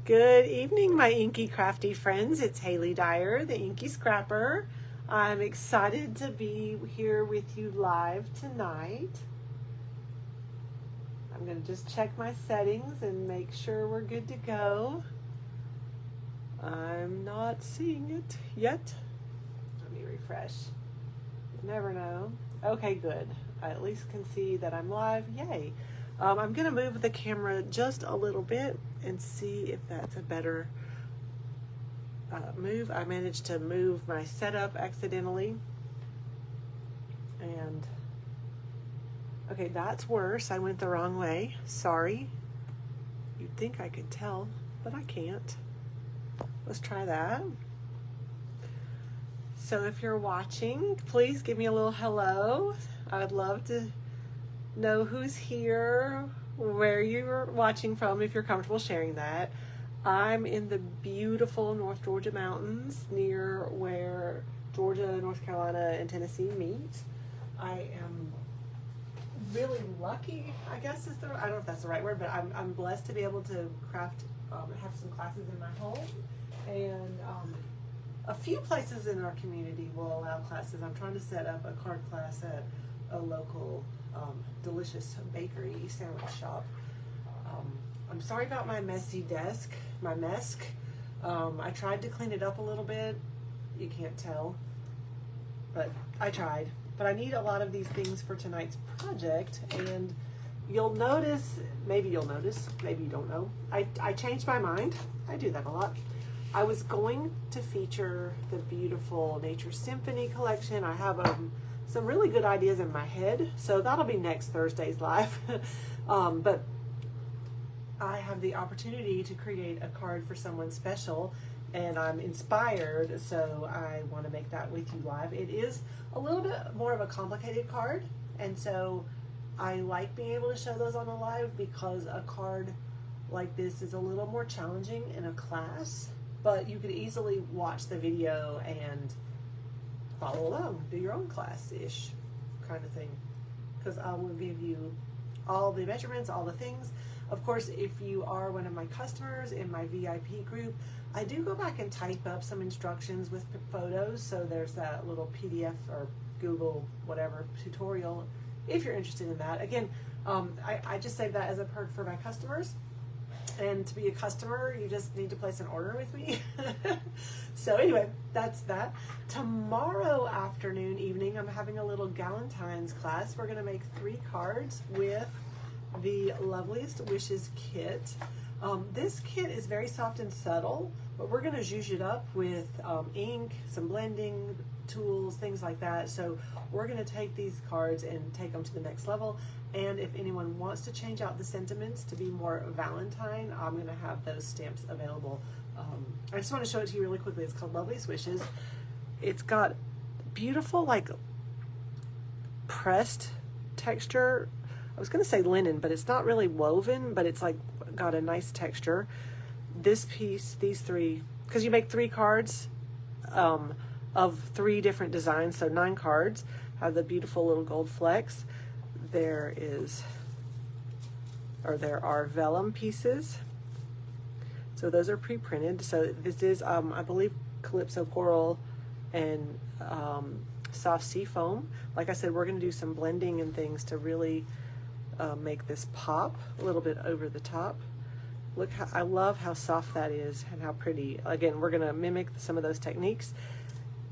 Good evening, my inky crafty friends. It's Haley Dyer, the Inky Scrapper. I'm excited to be here with you live tonight. I'm going to just check my settings and make sure we're good to go. I'm not seeing it yet. Let me refresh. You never know. Okay, good. I at least can see that I'm live. Yay. I'm going to move the camera just a little bit and see if that's a better move. I managed to move my setup accidentally. And, okay, that's worse. I went the wrong way. Sorry. You'd think I could tell, but I can't. Let's try that. So if you're watching, please give me a little hello. I would love to know who's here, where you're watching from, if you're comfortable sharing that. I'm in the beautiful North Georgia mountains near where Georgia, North Carolina, and Tennessee meet. I am really lucky, I guess I don't know if that's the right word, but I'm blessed to be able to craft, have some classes in my home, and a few places in our community will allow classes. I'm trying to set up a card class at a local delicious bakery sandwich shop. I'm sorry about my messy desk, my mess. I tried to clean it up a little bit. You can't tell, but I tried. But I need a lot of these things for tonight's project, and you'll notice, maybe you don't know, I changed my mind. I do that a lot. I was going to feature the beautiful Nature Symphony collection. I have some really good ideas in my head, so that'll be next Thursday's live. But I have the opportunity to create a card for someone special, and I'm inspired, so I want to make that with you live. It is a little bit more of a complicated card, and so I like being able to show those on a live because a card like this is a little more challenging in a class, but you could easily watch the video and follow along, do your own class-ish kind of thing, because I will give you all the measurements, all the things. Of course, if you are one of my customers in my VIP group, I do go back and type up some instructions with photos, so there's that little PDF or Google whatever tutorial if you're interested in that. Again, I just say that as a perk for my customers. And to be a customer, you just need to place an order with me. So anyway, that's that. Tomorrow afternoon, evening, I'm having a little Galentine's class. We're going to make 3 cards with the Loveliest Wishes kit. This kit is very soft and subtle, but we're going to zhuzh it up with ink, some blending tools, things like that. So we're going to take these cards and take them to the next level. And if anyone wants to change out the sentiments to be more Valentine, I'm going to have those stamps available. I just want to show it to you really quickly. It's called Loveliest Wishes. It's got beautiful, like, pressed texture. I was going to say linen, but it's not really woven, but it's like got a nice texture. This piece, these 3, because you make 3 cards of 3 different designs, so 9 cards, have the beautiful little gold flecks. There are vellum pieces. So those are pre-printed. So this is, I believe, Calypso Coral and soft sea foam. Like I said, we're going to do some blending and things to really make this pop a little bit over the top. Look, I love how soft that is and how pretty. Again, we're going to mimic some of those techniques.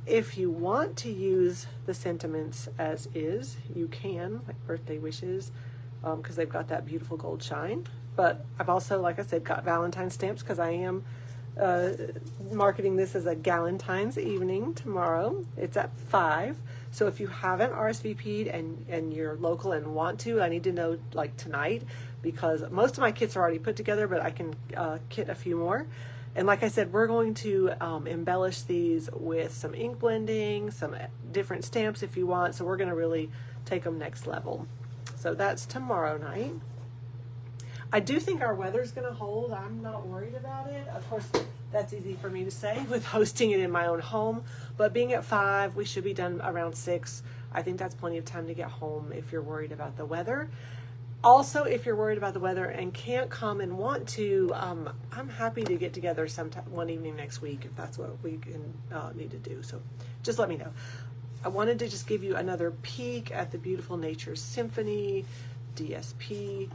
If you want to use the sentiments as is, you can, like birthday wishes, because they've got that beautiful gold shine. But I've also, like I said, got Valentine's stamps because I am marketing this as a Galentine's evening tomorrow. It's at 5. So if you haven't RSVP'd and you're local and want to, I need to know like tonight, because most of my kits are already put together, but I can kit a few more. And like I said, we're going to embellish these with some ink blending, some different stamps if you want. So we're going to really take them next level. So that's tomorrow night. I do think our weather's going to hold. I'm not worried about it. Of course, that's easy for me to say with hosting it in my own home. But being at 5, we should be done around 6. I think that's plenty of time to get home if you're worried about the weather. Also, if you're worried about the weather and can't come and want to, I'm happy to get together sometime one evening next week if that's what we can need to do. So just let me know. I wanted to just give you another peek at the Beautiful Nature Symphony DSP.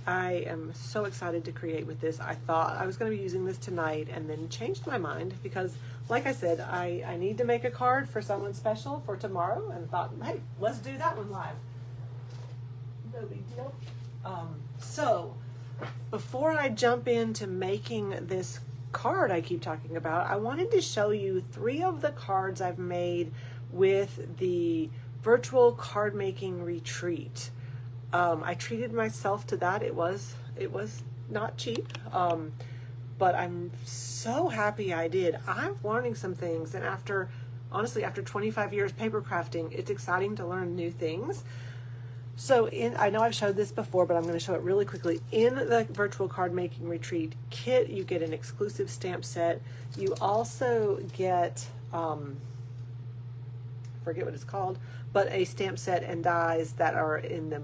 I am so excited to create with this. I thought I was going to be using this tonight and then changed my mind because, like I said, I need to make a card for someone special for tomorrow and thought, hey, let's do that one live. No big deal. So before I jump into making this card I keep talking about, I wanted to show you 3 of the cards I've made with the virtual card making retreat. I treated myself to that. It was not cheap, but I'm so happy I did. I'm learning some things, and honestly, after 25 years paper crafting, it's exciting to learn new things. So I know I've showed this before, but I'm going to show it really quickly. In the virtual card making retreat kit, you get an exclusive stamp set. You also get, forget what it's called, but a stamp set and dies that are in the,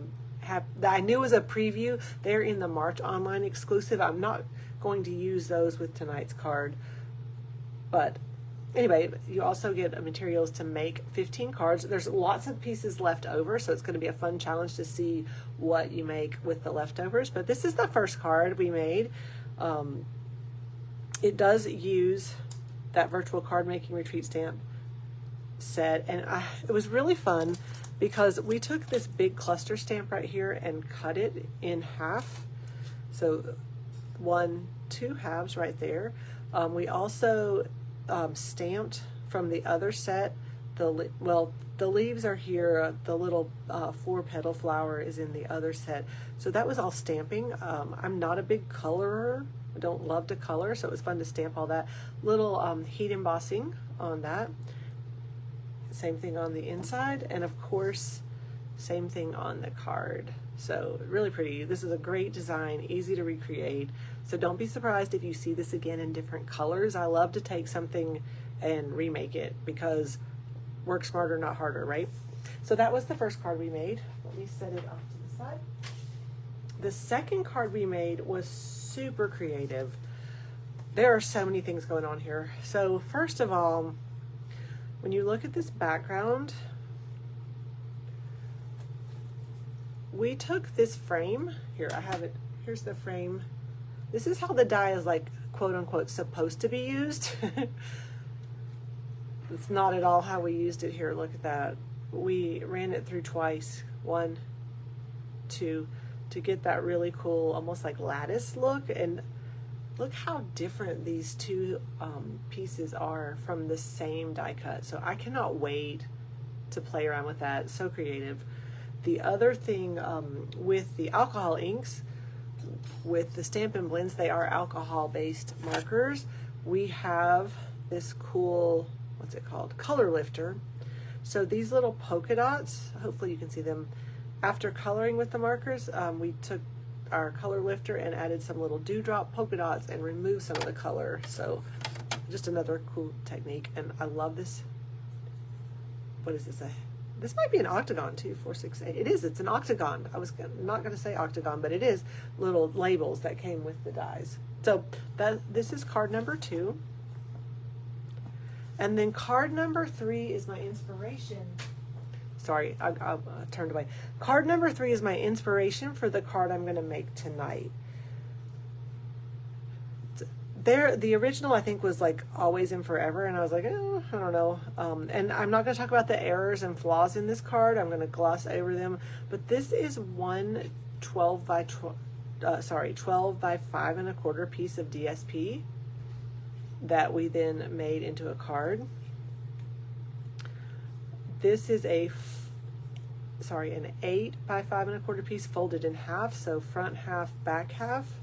that I knew was a preview. They're in the March online exclusive. I'm not going to use those with tonight's card, but anyway, you also get materials to make 15 cards. There's lots of pieces left over, so it's going to be a fun challenge to see what you make with the leftovers. But this is the first card we made. It does use that virtual card making retreat stamp set, and it was really fun because we took this big cluster stamp right here and cut it in half. So 2 halves right there. We also stamped from the other set. The leaves are here. The little 4-petal flower is in the other set. So that was all stamping. I'm not a big colorer. I don't love to color, so it was fun to stamp all that. Little heat embossing on that. Same thing on the inside, and of course, same thing on the card. So really pretty. This is a great design, easy to recreate. So don't be surprised if you see this again in different colors. I love to take something and remake it because work smarter, not harder, right? So that was the first card we made. Let me set it off to the side. The second card we made was super creative. There are so many things going on here. So first of all, when you look at this background, we took this frame. Here, I have it. Here's the frame. This is how the die is, like, quote unquote, supposed to be used. It's not at all how we used it here. Look at that. We ran it through twice. 1, 2, to get that really cool, almost like lattice look. And look how different these 2 pieces are from the same die cut. So I cannot wait to play around with that. It's so creative. The other thing with the alcohol inks, with the Stampin' Blends, they are alcohol-based markers. We have this cool, what's it called? Color lifter. So these little polka dots, hopefully you can see them. After coloring with the markers, we took our color lifter and added some little dewdrop polka dots and removed some of the color. So just another cool technique. And I love this. What is this? This might be an octagon too, 4, 6, 8. It is, it's an octagon. I was not going to say octagon, but it is little labels that came with the dies. So this is card number 2. And then card number 3 is my inspiration. Sorry, I turned away. Card number 3 is my inspiration for the card I'm going to make tonight. The original, I think, was like Always and Forever, and I was like, oh, I don't know. And I'm not going to talk about the errors and flaws in this card. I'm going to gloss over them. But this is 1 12 by 5 1/4 piece of DSP that we then made into a card. This is an 8 by 5 1/4 piece folded in half, so front half, back half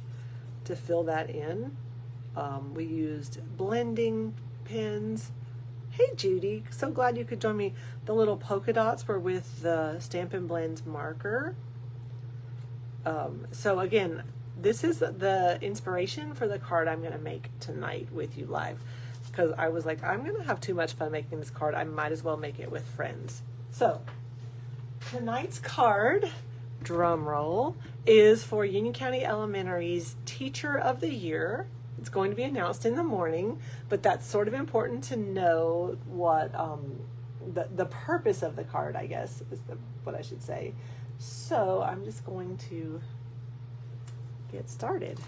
to fill that in. We used blending pins. Hey Judy, so glad you could join me. The little polka dots were with the Stampin' Blends marker. So again, this is the inspiration for the card I'm going to make tonight with you live. Because I was like, I'm going to have too much fun making this card. I might as well make it with friends. So tonight's card, drum roll, is for Union County Elementary's Teacher of the Year. It's going to be announced in the morning, but that's sort of important to know what the purpose of the card, I guess, is what I should say. So I'm just going to get started.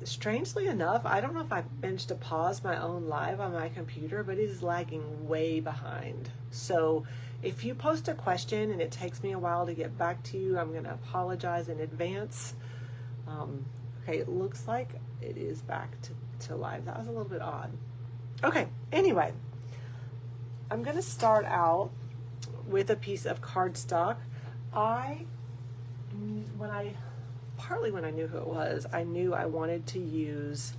Strangely enough, I don't know if I managed to pause my own live on my computer, but it is lagging way behind. So if you post a question and it takes me a while to get back to you, I'm going to apologize in advance. Okay, it looks like it is back to live. That was a little bit odd. Okay, anyway, I'm going to start out with a piece of cardstock. Partly when I knew who it was, I knew I wanted to use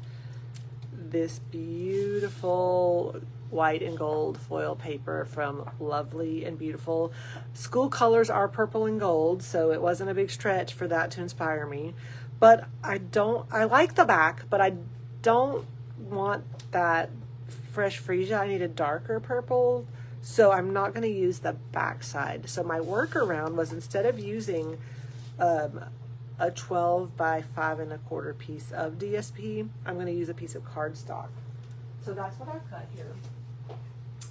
this beautiful white and gold foil paper from Lovely and Beautiful. School colors are purple and gold, so it wasn't a big stretch for that to inspire me. But I like the back, but I don't want that fresh freesia. I need a darker purple, so I'm not going to use the back side. So my workaround was, instead of using a 12 by 5 1/4 piece of DSP, I'm going to use a piece of cardstock. So that's what I've cut here.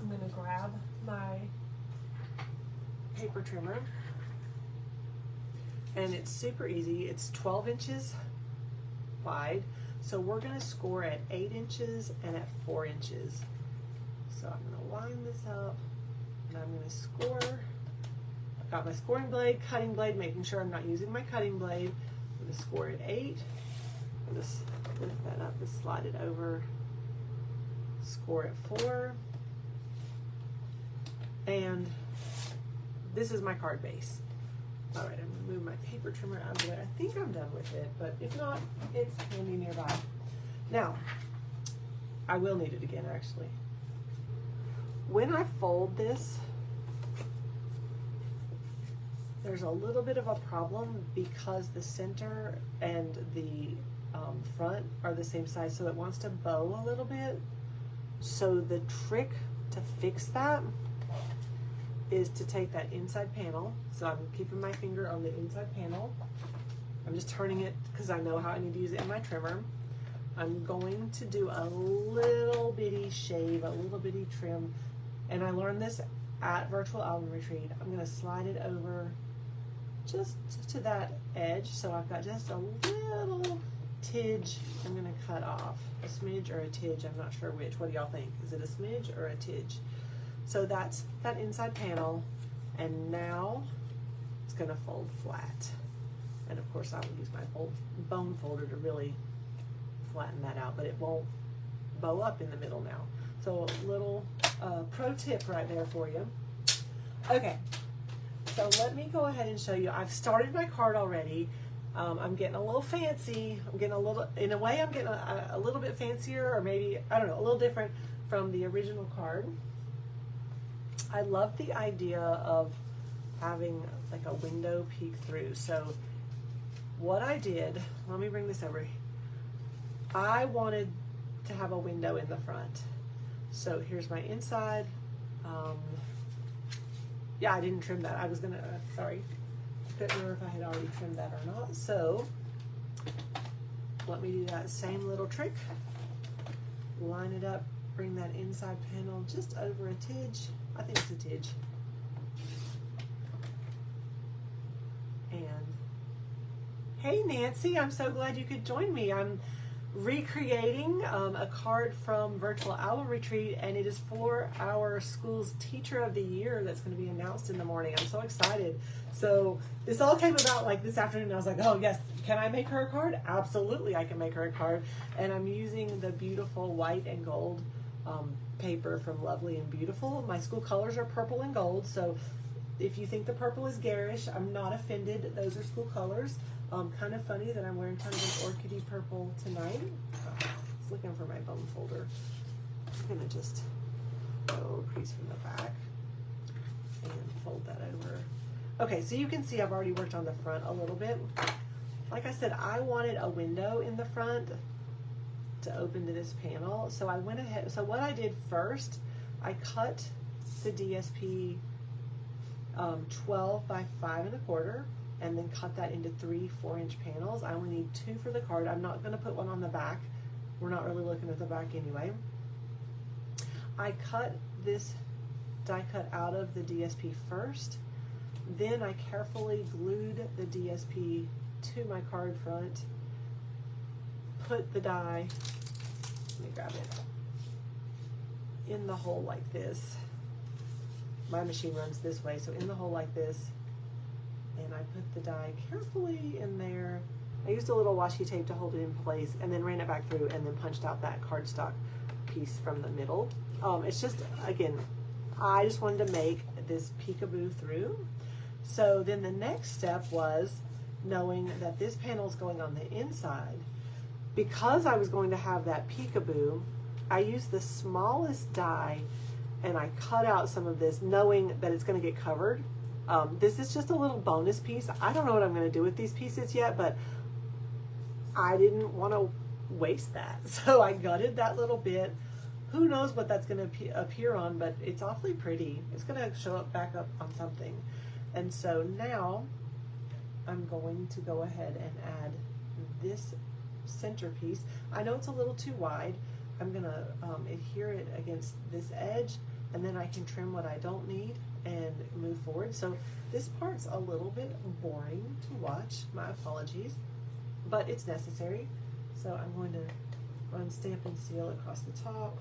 I'm going to grab my paper trimmer, and it's super easy. It's 12 inches wide, so we're going to score at 8 inches and at 4 inches. So I'm going to line this up, and I'm going to score. I've got my scoring blade, cutting blade, making sure I'm not using my cutting blade. I'm going to score at 8. I'll just lift that up, just slide it over, score at 4. And this is my card base. All right, I'm going to move my paper trimmer out of the way. I think I'm done with it, but if not, it's handy nearby. Now, I will need it again, actually. When I fold this, there's a little bit of a problem because the center and the front are the same size, so it wants to bow a little bit. So the trick to fix that is to take that inside panel. So I'm keeping my finger on the inside panel. I'm just turning it because I know how I need to use it in my trimmer. I'm going to do a little bitty shave, a little bitty trim, and I learned this at Virtual Album Retreat. I'm going to slide it over just to that edge, so I've got just a little tidge I'm going to cut off. A smidge or a tidge, I'm not sure which. What do y'all think? Is it a smidge or a tidge? So that's that inside panel, and now it's going to fold flat. And of course I will use my bone folder to really flatten that out, but it won't bow up in the middle now. So a little pro tip right there for you. Okay, so let me go ahead and show you. I've started my card already. I'm getting a little fancy. I'm getting a little, in a way I'm getting a little bit fancier, or maybe, I don't know, a little different from the original card. I love the idea of having like a window peek through. So what I did, let me bring this over. I wanted to have a window in the front. So here's my inside. Yeah, I didn't trim that. I was gonna, sorry. Couldn't remember if I had already trimmed that or not. So let me do that same little trick. Line it up, bring that inside panel just over a tidge. I think it's a tidge. And hey Nancy, I'm so glad you could join me. I'm recreating a card from Virtual Album Retreat, and it is for our school's Teacher of the Year that's going to be announced in the morning. I'm so excited. So this all came about like this afternoon. I was like, oh yes, can I make her a card? Absolutely, I can make her a card. And I'm using the beautiful white and gold paper from Lovely and Beautiful. My school colors are purple and gold, so if you think the purple is garish, I'm not offended. Those are school colors. Kind of funny that I'm wearing kind of an orchidey purple tonight. I was looking for my bone folder. I'm gonna just go a little crease from the back and fold that over. Okay, so you can see I've already worked on the front a little bit. Like I said, I wanted a window in the front to open to this panel, so I went ahead. So what I did first, I cut the DSP 12 by 5 1/4. and then cut that into 3 4-inch panels. I only need 2 for the card. I'm not going to put one on the back. We're not really looking at the back anyway. I cut this die cut out of the DSP first. Then I carefully glued the DSP to my card front, put the die, let me grab it, in the hole like this. My machine runs this way, so in the hole like this, and I put the die carefully in there. I used a little washi tape to hold it in place, and then ran it back through, and then punched out that cardstock piece from the middle. It's just, again, I just wanted to make this peekaboo through. So then the next step was knowing that this panel is going on the inside. Because I was going to have that peekaboo, I used the smallest die and I cut out some of this, knowing that it's going to get covered. This is just a little bonus piece. I don't know what I'm going to do with these pieces yet, but I didn't want to waste that. So I gutted that little bit. Who knows what that's going to appear on, but it's awfully pretty. It's going to show up back up on something. And so now I'm going to go ahead and add this centerpiece. I know it's a little too wide. I'm going to adhere it against this edge, and then I can trim what I don't need and move forward. So this part's a little bit boring to watch. My apologies, but it's necessary. So I'm going to run Stamp and Seal across the top,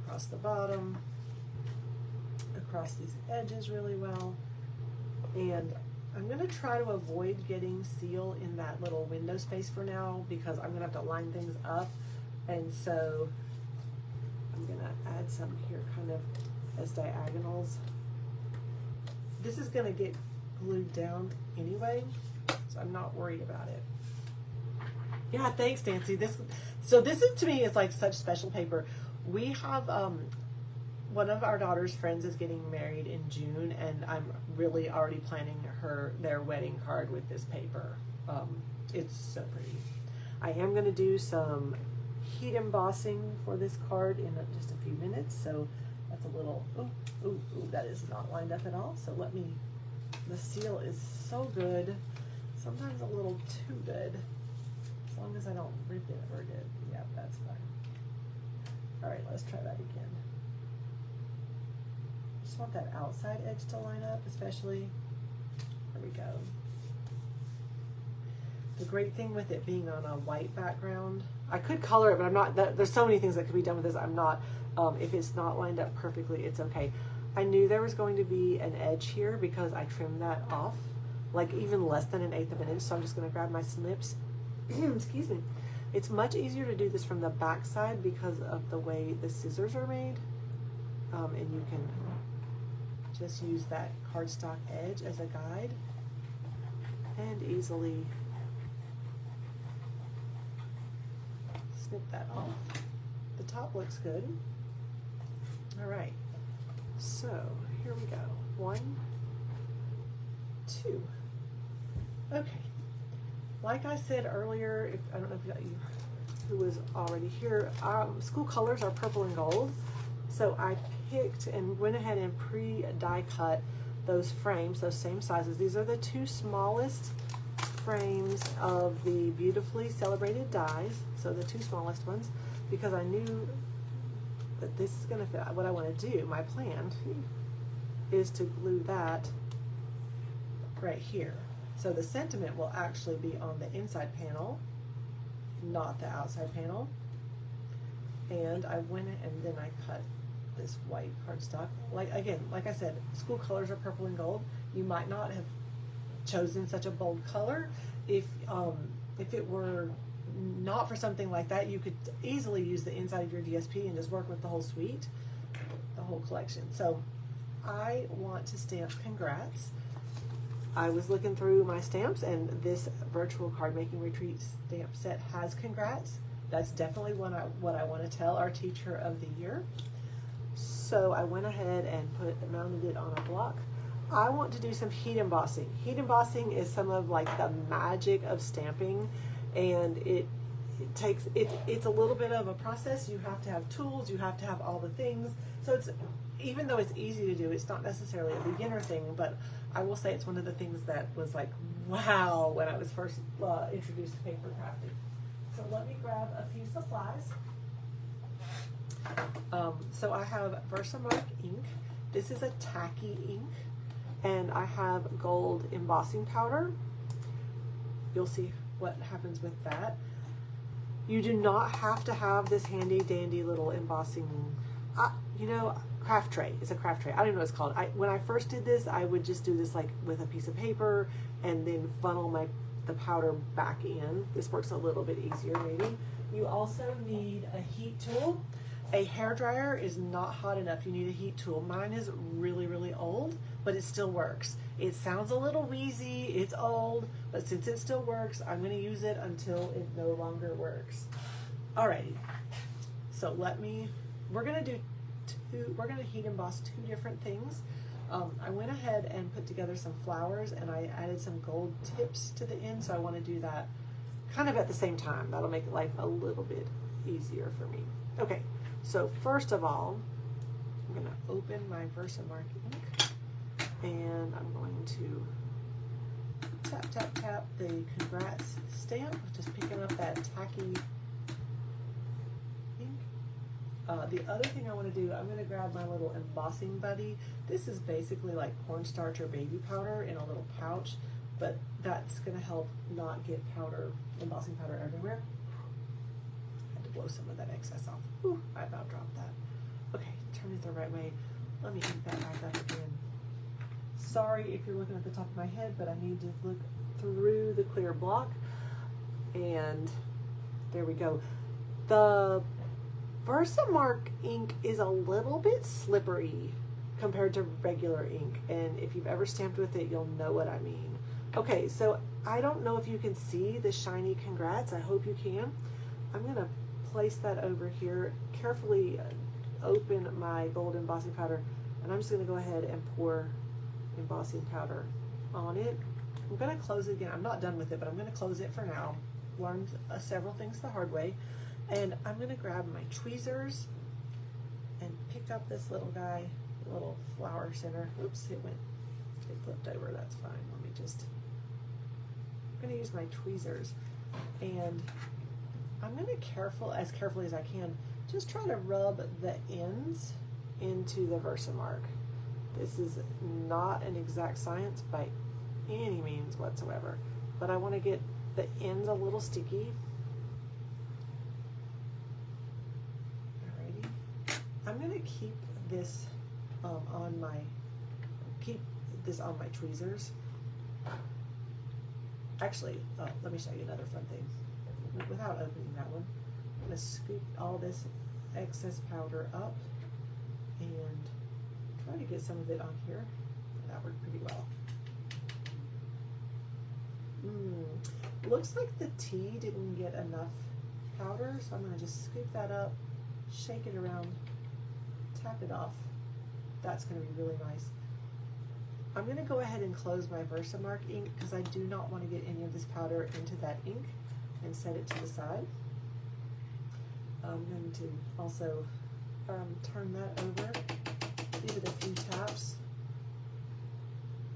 across the bottom, across these edges really well. And I'm going to try to avoid getting seal in that little window space for now, because I'm going to have to line things up. And so I'm going to add some here kind of as diagonals. This is going to get glued down anyway, so I'm not worried about it. Yeah, thanks, Nancy. This is, to me, is like such special paper. We have one of our daughter's friends is getting married in June, and I'm really already planning their wedding card with this paper. It's so pretty. I am going to do some heat embossing for this card in just a few minutes, so that's a little, ooh, that is not lined up at all. So the seal is so good, sometimes a little too good. As long as I don't rip it or get, yeah, that's fine. All right, let's try that again. Just want that outside edge to line up, especially. There we go. The great thing with it being on a white background, I could color it, but I'm not, there's so many things that could be done with this. I'm not, if it's not lined up perfectly, it's okay. I knew there was going to be an edge here because I trimmed that off, like even less than 1/8 of an inch. So I'm just going to grab my snips. Excuse me. It's much easier to do this from the back side because of the way the scissors are made. And you can just use that cardstock edge as a guide and easily snip that off. The top looks good. All right, so here we go. 1, 2. Okay. Like I said earlier, I don't know if you who was already here, school colors are purple and gold. So I picked and went ahead and pre-die cut those frames, those same sizes. These are the 2 smallest frames of the Beautifully Celebrated dies, so the 2 smallest ones, because I knew that this is gonna fit. What I wanna do, my plan, is to glue that right here. So the sentiment will actually be on the inside panel, not the outside panel. And I went and then I cut this white cardstock. Like I said, school colors are purple and gold. You might not have chosen such a bold color. If it were not for something like that, you could easily use the inside of your DSP and just work with the whole suite, the whole collection. So I want to stamp congrats. I was looking through my stamps, and this virtual card making retreat stamp set has congrats. That's definitely what I want to tell our teacher of the year. So I went ahead and mounted it on a block. I want to do some heat embossing. Heat embossing is some of like the magic of stamping, and it's a little bit of a process. You have to have tools, you have to have all the things. So even though it's easy to do, it's not necessarily a beginner thing, but I will say it's one of the things that was like, wow, when I was first introduced to paper crafting. So let me grab a few supplies. So I have Versamark ink. This is a tacky ink, and I have gold embossing powder. You'll see what happens with that. You do not have to have this handy dandy little embossing, you know, craft tray. It's a craft tray. I don't even know what it's called. When I first did this, I would just do this like with a piece of paper and then funnel the powder back in. This works a little bit easier maybe. You also need a heat tool. A hairdryer is not hot enough. You need a heat tool. Mine is really, really old, but it still works. It sounds a little wheezy, it's old, but since it still works, I'm gonna use it until it no longer works. Alrighty, so we're gonna heat emboss 2 different things. I went ahead and put together some flowers, and I added some gold tips to the end, so I wanna do that kind of at the same time. That'll make life a little bit easier for me. Okay, so first of all, I'm gonna open my Versamark ink, and I'm going to tap, tap, tap the congrats stamp, just picking up that tacky ink. The other thing I want to do, I'm going to grab my little embossing buddy. This is basically like cornstarch or baby powder in a little pouch, but that's going to help not get embossing powder everywhere. I had to blow some of that excess off. Ooh, I about dropped that. Okay, turn it the right way. Let me ink that back up again. Sorry if you're looking at the top of my head, but I need to look through the clear block. And there we go. The Versamark ink is a little bit slippery compared to regular ink. And if you've ever stamped with it, you'll know what I mean. Okay, so I don't know if you can see the shiny congrats. I hope you can. I'm gonna place that over here, carefully open my gold embossing powder, and I'm just gonna go ahead and pour embossing powder on it. I'm going to close it again. I'm not done with it, but I'm going to close it for now. Learned several things the hard way. And I'm going to grab my tweezers and pick up this little guy, little flower center. Oops, it flipped over. That's fine. Let me just, I'm going to use my tweezers, and I'm going to as carefully as I can, just try to rub the ends into the Versamark. This is not an exact science by any means whatsoever, but I want to get the ends a little sticky. Alrighty, I'm going to keep this on my tweezers. Actually, let me show you another fun thing. Without opening that one, I'm going to scoop all this excess powder up and try to get some of it on here. That worked pretty well. Looks like the tea didn't get enough powder, so I'm going to just scoop that up, shake it around, tap it off. That's going to be really nice. I'm going to go ahead and close my Versamark ink because I do not want to get any of this powder into that ink, and set it to the side. I'm going to also turn that over, give it a few taps.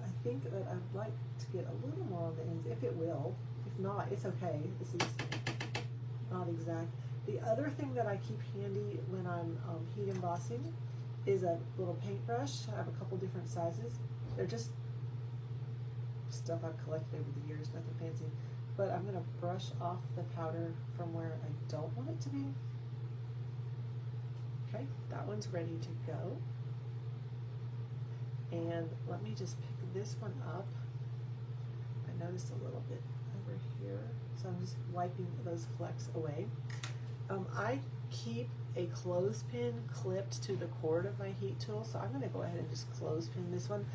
I think that I'd like to get a little more on the ends, if it will. If not, it's okay. This is not exact. The other thing that I keep handy when I'm heat embossing is a little paintbrush. I have a couple different sizes. They're just stuff I've collected over the years, nothing fancy. But I'm going to brush off the powder from where I don't want it to be. Okay, that one's ready to go. And let me just pick this one up. I noticed a little bit over here, so I'm just wiping those flecks away. I keep a clothespin clipped to the cord of my heat tool, so I'm going to go ahead and just clothespin this one.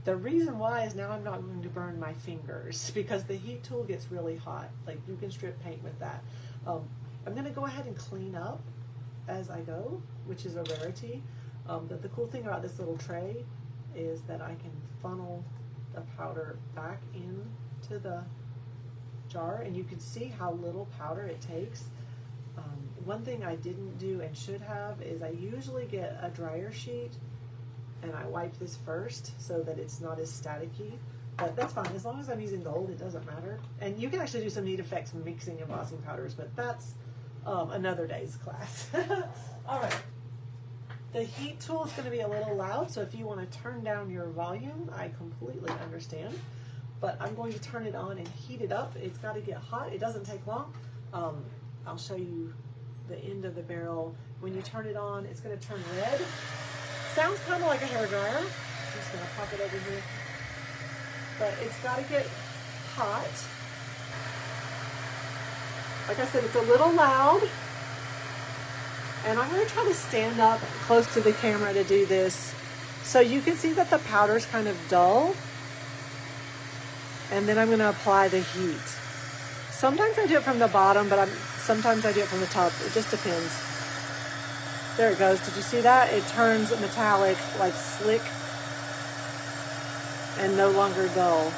The reason why is now I'm not going to burn my fingers because the heat tool gets really hot. Like, you can strip paint with that. I'm going to go ahead and clean up as I go, which is a rarity. But the cool thing about this little tray is that I can funnel the powder back into the jar, and you can see how little powder it takes. One thing I didn't do and should have is I usually get a dryer sheet and I wipe this first so that it's not as staticky. But that's fine, as long as I'm using gold, it doesn't matter. And you can actually do some neat effects mixing embossing powders, but that's another day's class. All right. The heat tool is going to be a little loud, so if you want to turn down your volume, I completely understand. But I'm going to turn it on and heat it up. It's got to get hot. It doesn't take long. I'll show you the end of the barrel. When you turn it on, it's going to turn red. Sounds kind of like a hairdryer. I'm just going to pop it over here. But it's got to get hot. Like I said, it's a little loud. And I'm going to try to stand up close to the camera to do this so you can see that the powder's kind of dull. And then I'm going to apply the heat. Sometimes I do it from the bottom, but sometimes I do it from the top. It just depends. There it goes. Did you see that? It turns metallic, like slick, and no longer dull.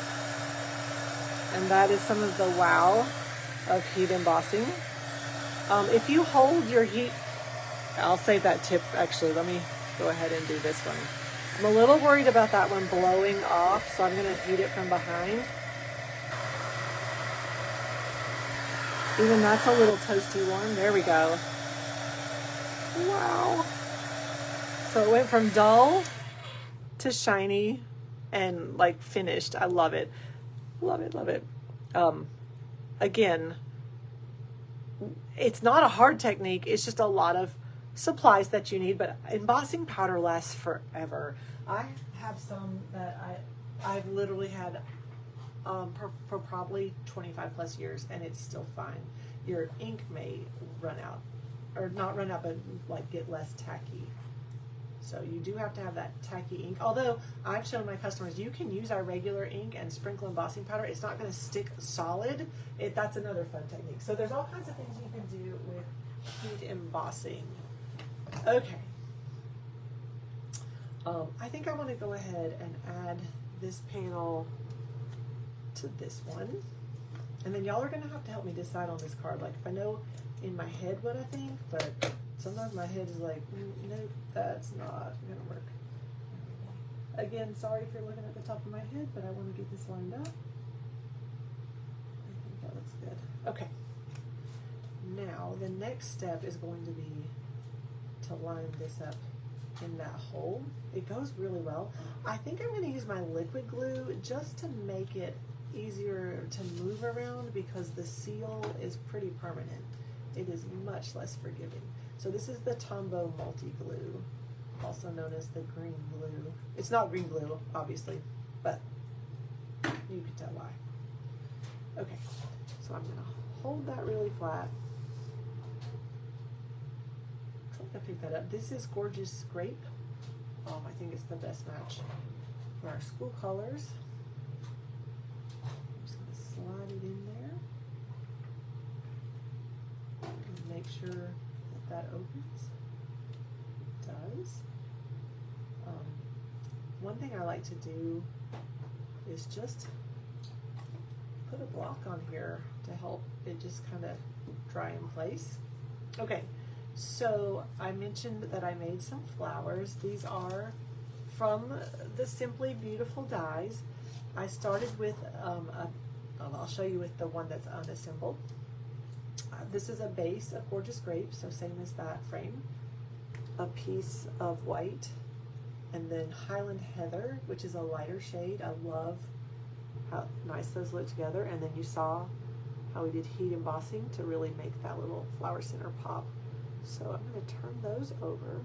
And that is some of the wow of heat embossing. If you hold your heat, I'll save that tip actually. Let me go ahead and do this one. I'm a little worried about that one blowing off, so I'm going to heat it from behind. Even that's a little toasty one. There we go. Wow. So it went from dull to shiny and like finished. I love it. Love it, love it. Again, it's not a hard technique. It's just a lot of supplies that you need, but embossing powder lasts forever. I have some that I've literally had for probably 25 plus years, and it's still fine. Your ink may run out, or not run out, but like get less tacky. So you do have to have that tacky ink. Although I've shown my customers you can use our regular ink and sprinkle embossing powder. It's not going to stick solid. That's another fun technique. So there's all kinds of things you can do with heat embossing. Okay. I think I want to go ahead and add this panel to this one. And then y'all are going to have to help me decide on this card. Like, if I know in my head what I think, but sometimes my head is like, nope, that's not going to work. Again, sorry if you're looking at the top of my head, but I want to get this lined up. I think that looks good. Okay. Now, the next step is going to be to line this up in that hole. It goes really well. I think I'm going to use my liquid glue just to make it easier to move around, because the seal is pretty permanent. It is much less forgiving. So this is the Tombow Multi Glue, also known as the green glue. It's not green glue, obviously, but you can tell why. Okay, so I'm going to hold that really flat. Try to pick that up. This is Gorgeous Grape. I think it's the best match for our school colors. I'm just going to slide it in there and make sure that opens. It does. One thing I like to do is just put a block on here to help it just kind of dry in place. Okay, so I mentioned that I made some flowers. These are from the Simply Beautiful dies. I started with, I'll show you with the one that's unassembled. This is a base of Gorgeous Grape, so same as that frame. A piece of white, and then Highland Heather, which is a lighter shade. I love how nice those look together. And then you saw how we did heat embossing to really make that little flower center pop. So I'm going to turn those over.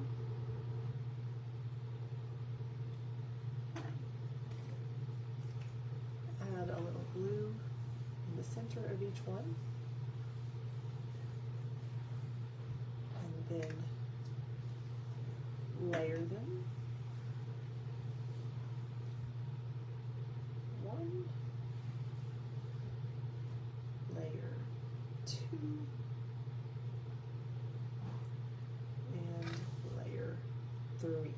Add a little glue in the center of each one. And then layer them. One, layer two, and layer three.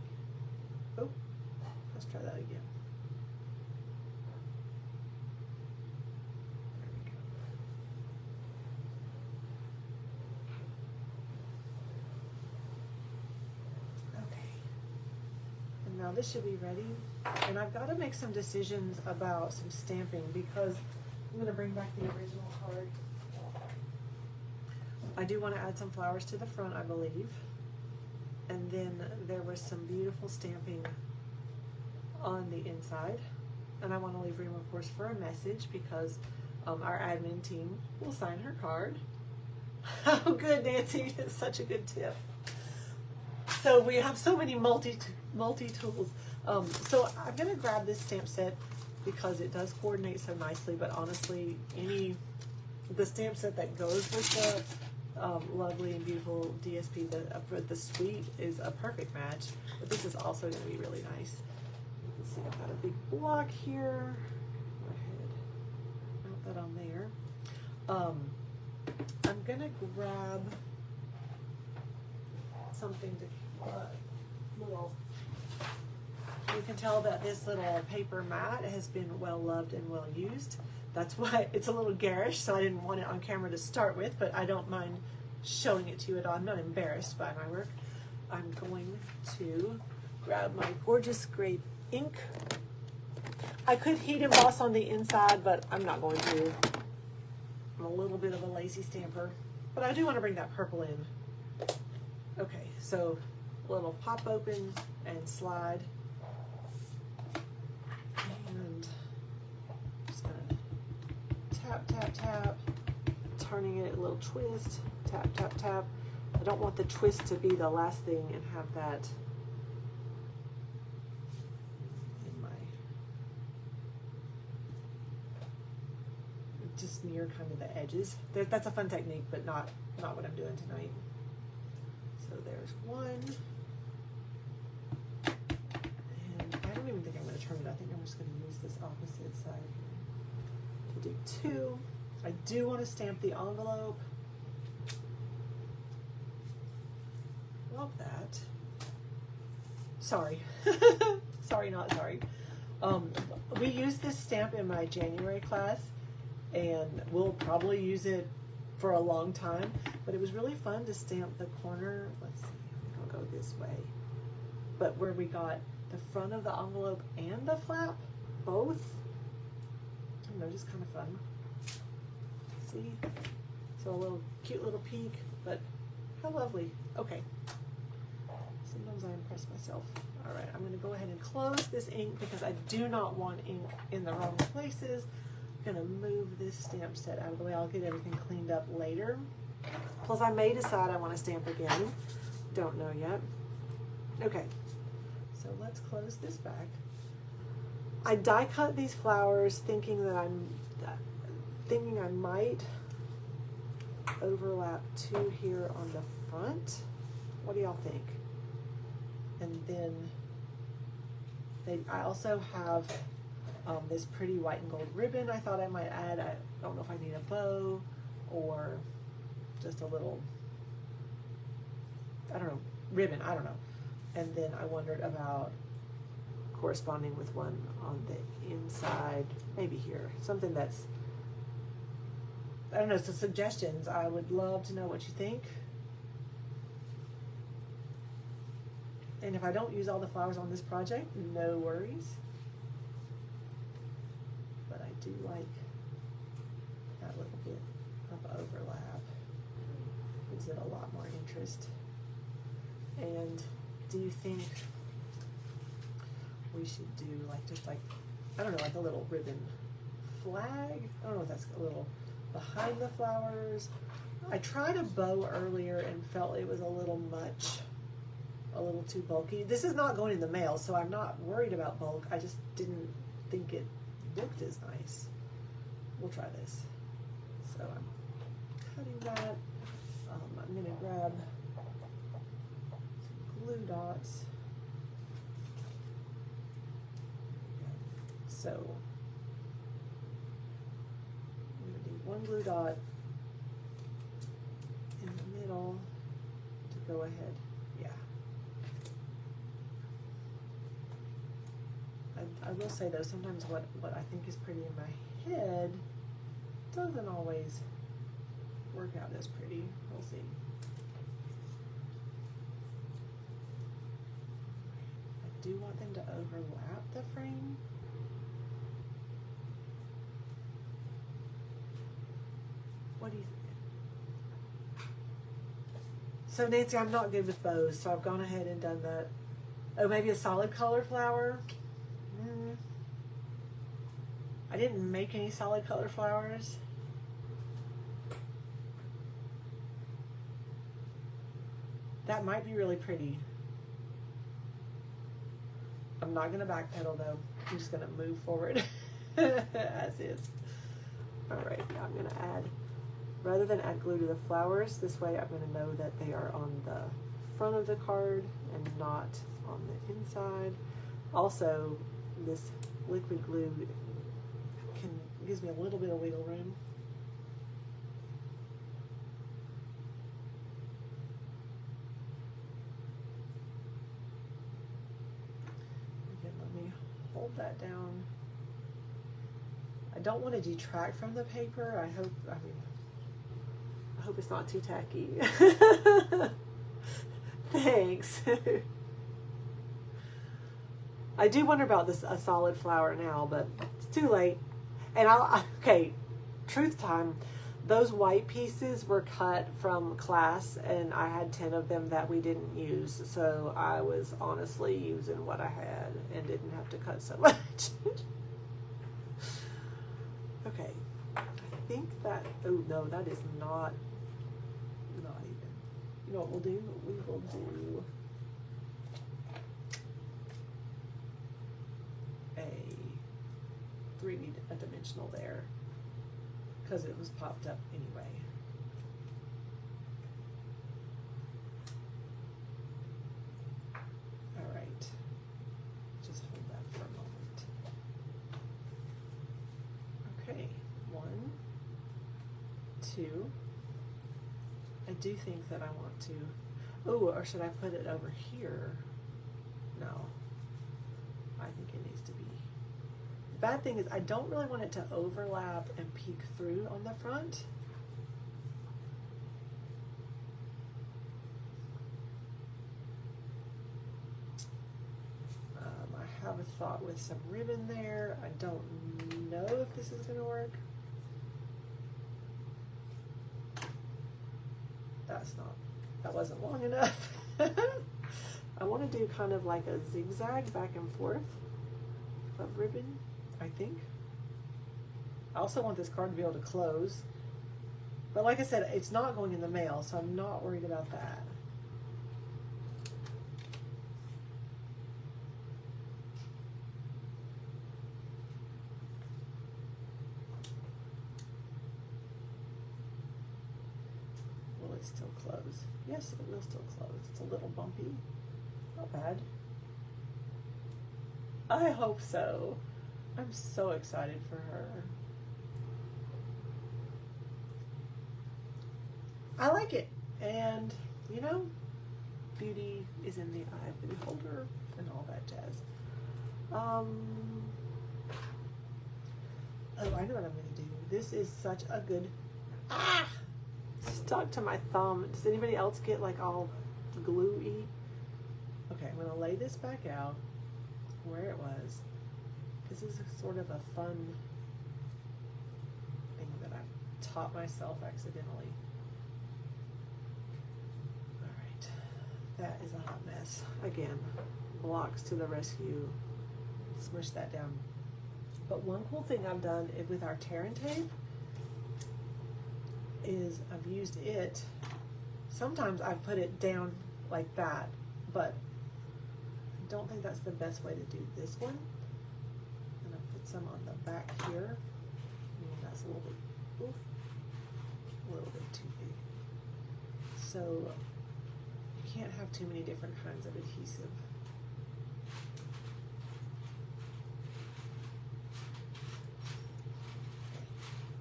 Oh, let's try that again. There we go. Okay. And now now this should be ready. And I've got to make some decisions about some stamping because I'm going to bring back the original card. I do want to add some flowers to the front, I believe. And then there was some beautiful stamping on the inside. And I want to leave room, of course, for a message because our admin team will sign her card. Oh, good, Nancy. It's such a good tip. So we have so many multi tools. So I'm going to grab this stamp set because it does coordinate so nicely. But honestly, the stamp set that goes with the lovely and beautiful DSP, the suite, is a perfect match. But this is also going to be really nice. Let's see, I've got a big block here. Go ahead, mount that on there. I'm gonna grab something to you can tell that this little paper mat has been well loved and well used. That's why it's a little garish, so I didn't want it on camera to start with, but I don't mind showing it to you at all. I'm not embarrassed by my work. I'm going to grab my gorgeous grape ink. I could heat emboss on the inside, but I'm not going to. I'm a little bit of a lazy stamper, but I do want to bring that purple in. Okay, so a little pop open and slide. And just gonna tap, tap, tap, turning it a little twist, tap, tap, tap. I don't want the twist to be the last thing and have that in my, just near kind of the edges. That's a fun technique, but not what I'm doing tonight. So there's one. And I don't even think I'm going to turn it. I think I'm just going to use this opposite side to do two. I do want to stamp the envelope. Love that. Sorry. Sorry, not sorry. We used this stamp in my January class, and we'll probably use it for a long time, but it was really fun to stamp the corner. Let's see, I'll go this way. But where we got the front of the envelope and the flap, both. I don't know, just kind of fun. See? So a little cute little peek, but how lovely. Okay. Sometimes I impress myself. All right, I'm going to go ahead and close this ink because I do not want ink in the wrong places. I'm going to move this stamp set out of the way. I'll get everything cleaned up later. Plus, I may decide I want to stamp again. Don't know yet. Okay, so let's close this back. I die cut these flowers thinking that I might overlap two here on the front. What do y'all think? And then I also have this pretty white and gold ribbon I thought I might add. I don't know if I need a bow or just a little, I don't know, ribbon, I don't know. And then I wondered about corresponding with one on the inside, maybe here, something that's, I don't know, some suggestions. I would love to know what you think. And if I don't use all the flowers on this project, no worries. But I do like that little bit of overlap. Gives it a lot more interest. And do you think we should do just like, I don't know, like a little ribbon flag? I don't know if that's a little behind the flowers. I tried a bow earlier and felt it was a little much. A little too bulky. This is not going in the mail, so I'm not worried about bulk. I just didn't think it looked as nice. We'll try this. So I'm cutting that. I'm going to grab some glue dots. So I'm going to do one glue dot in the middle to go ahead. I will say though, sometimes what I think is pretty in my head doesn't always work out as pretty. We'll see. I do want them to overlap the frame. What do you think? So Nancy, I'm not good with bows, so I've gone ahead and done that. Oh, maybe a solid color flower? I didn't make any solid color flowers. That might be really pretty. I'm not gonna backpedal though. I'm just gonna move forward as is. All right, now I'm gonna add, rather than add glue to the flowers, this way I'm gonna know that they are on the front of the card and not on the inside. Also, this liquid glue gives me a little bit of wiggle room. Again, let me hold that down. I don't want to detract from the paper. I hope it's not too tacky. Thanks. I do wonder about a solid flower now, but it's too late. And okay, truth time. Those white pieces were cut from class, and I had 10 of them that we didn't use. So I was honestly using what I had and didn't have to cut so much. Okay, I think that, oh no, that is not even. You know what we'll do? We will do a dimensional there because it was popped up anyway. All right, just hold that for a moment. Okay, 1, 2. I do think that I want to, oh, or should I put it over here? No, I think it needs to be. The bad thing is I don't really want it to overlap and peek through on the front. I have a thought with some ribbon there. I don't know if this is going to work. That wasn't long enough. I want to do kind of like a zigzag back and forth of ribbon, I think. I also want this card to be able to close. But like I said, it's not going in the mail, so I'm not worried about that. Will it still close? Yes, it will still close. It's a little bumpy. Not bad. I hope so. I'm so excited for her. I like it. And, you know, beauty is in the eye of the beholder and all that jazz. Oh, I know what I'm going to do. This is such a good... Stuck to my thumb. Does anybody else get like all gluey? Okay, I'm going to lay this back out where it was. This is sort of a fun thing that I taught myself accidentally. All right, that is a hot mess. Again, blocks to the rescue. Smush that down. But one cool thing I've done with our tear and tape is I've used it. Sometimes I've put it down like that, but I don't think that's the best way to do this one. I'm gonna put some on the back here. That's a little bit, oof, a little bit too big. So you can't have too many different kinds of adhesive.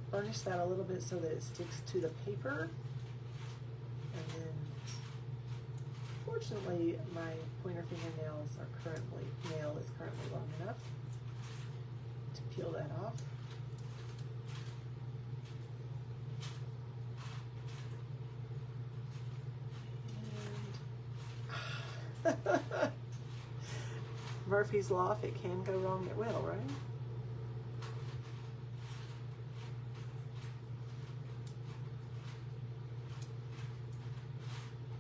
Burnish that a little bit so that it sticks to the paper. And then, fortunately, my pointer fingernail is currently long enough to peel that off. And Murphy's Law, if it can go wrong, it will, right?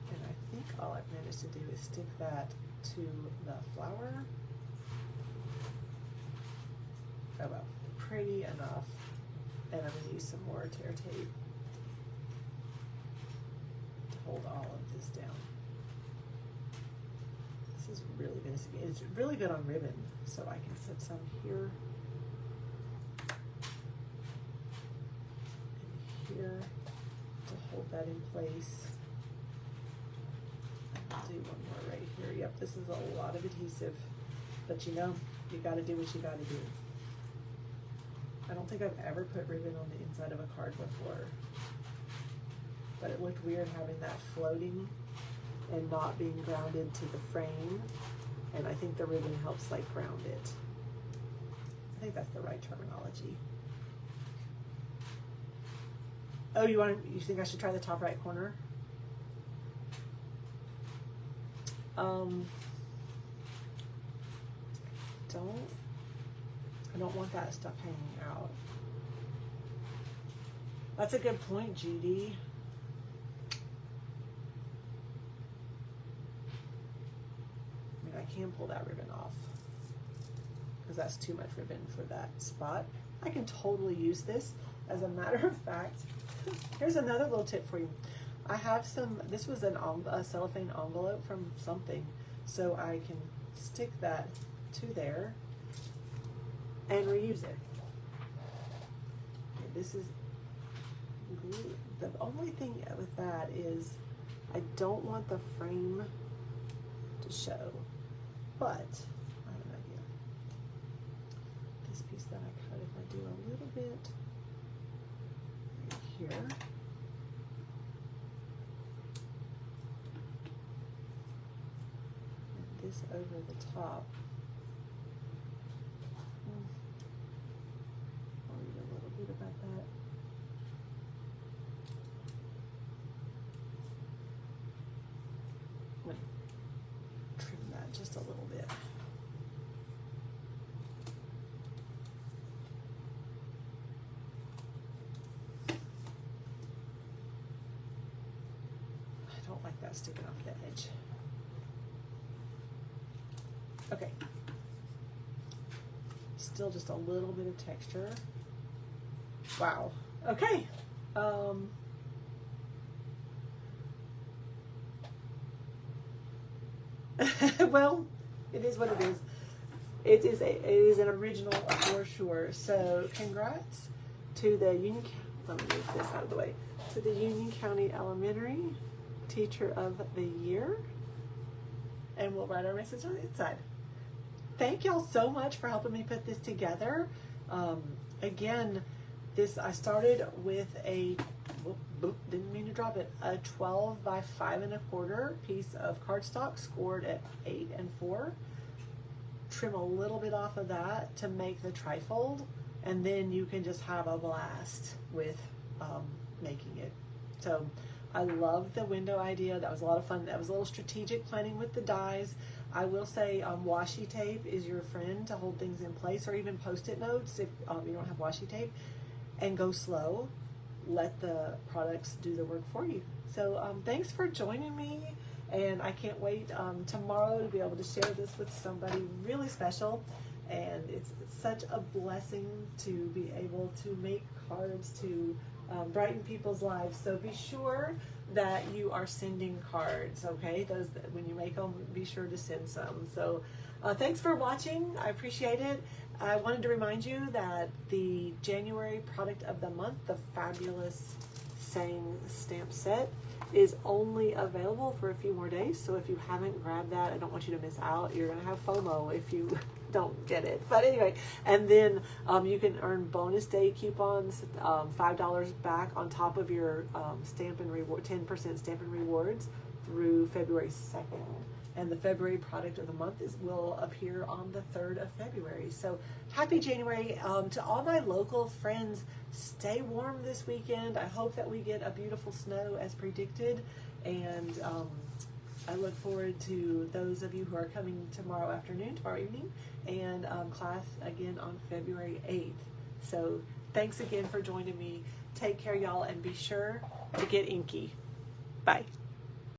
And I think all I've managed to do is stick that to the flower. Oh well, pretty enough. And I'm going to use some more tear tape to hold all of this down. This is really good. It's really good on ribbon, so I can put some here and here to hold that in place. I'll do one more right here. Yep, this is a lot of adhesive, but you know, you got to do what you got to do. I don't think I've ever put ribbon on the inside of a card before, but it looked weird having that floating and not being grounded to the frame, and I think the ribbon helps like ground it. I think that's the right terminology. Oh, you think I should try the top right corner? I don't want that stuff hanging out. That's a good point, Judy. I mean, I can pull that ribbon off because that's too much ribbon for that spot. I can totally use this. As a matter of fact, here's another little tip for you. I have some, this was a cellophane envelope from something, so I can stick that to there and reuse it. Okay, this is glue. The only thing with that is I don't want the frame to show, but I have an idea. This piece that I cut, if I do a little bit right here, and this over the top. About that. I'm going to trim that just a little bit. I don't like that sticking off the edge. Okay. Still just a little bit of texture. Wow. Okay. Well, it is what it is. It is an original for sure. So congrats to the Union. Let me move this out of the way. To the Union County Elementary Teacher of the Year, and we'll write our message on the inside. Thank y'all so much for helping me put this together. Again. I started with a, didn't mean to drop it, a 12 by 5 1/4 piece of cardstock scored at 8 4. Trim a little bit off of that to make the trifold, and then you can just have a blast with making it. So I love the window idea. That was a lot of fun. That was a little strategic planning with the dies. I will say washi tape is your friend to hold things in place, or even Post-it notes if you don't have washi tape. And go slow. Let the products do the work for you. So thanks for joining me, and I can't wait tomorrow to be able to share this with somebody really special. And it's such a blessing to be able to make cards to brighten people's lives. So be sure that you are sending cards, okay? Those, when you make them, be sure to send some. So thanks for watching. I appreciate it. I wanted to remind you that the January product of the month, the Fabulous Saying stamp set, is only available for a few more days. So if you haven't grabbed that, I don't want you to miss out. You're gonna have FOMO if you don't get it. But anyway, and then you can earn bonus day coupons, $5 back on top of your stamp and reward, 10% stamp and rewards through February 2nd. And the February product of the month will appear on the 3rd of February. So happy January. To all my local friends, stay warm this weekend. I hope that we get a beautiful snow as predicted. And I look forward to those of you who are coming tomorrow evening, and class again on February 8th. So thanks again for joining me. Take care, y'all, and be sure to get inky. Bye.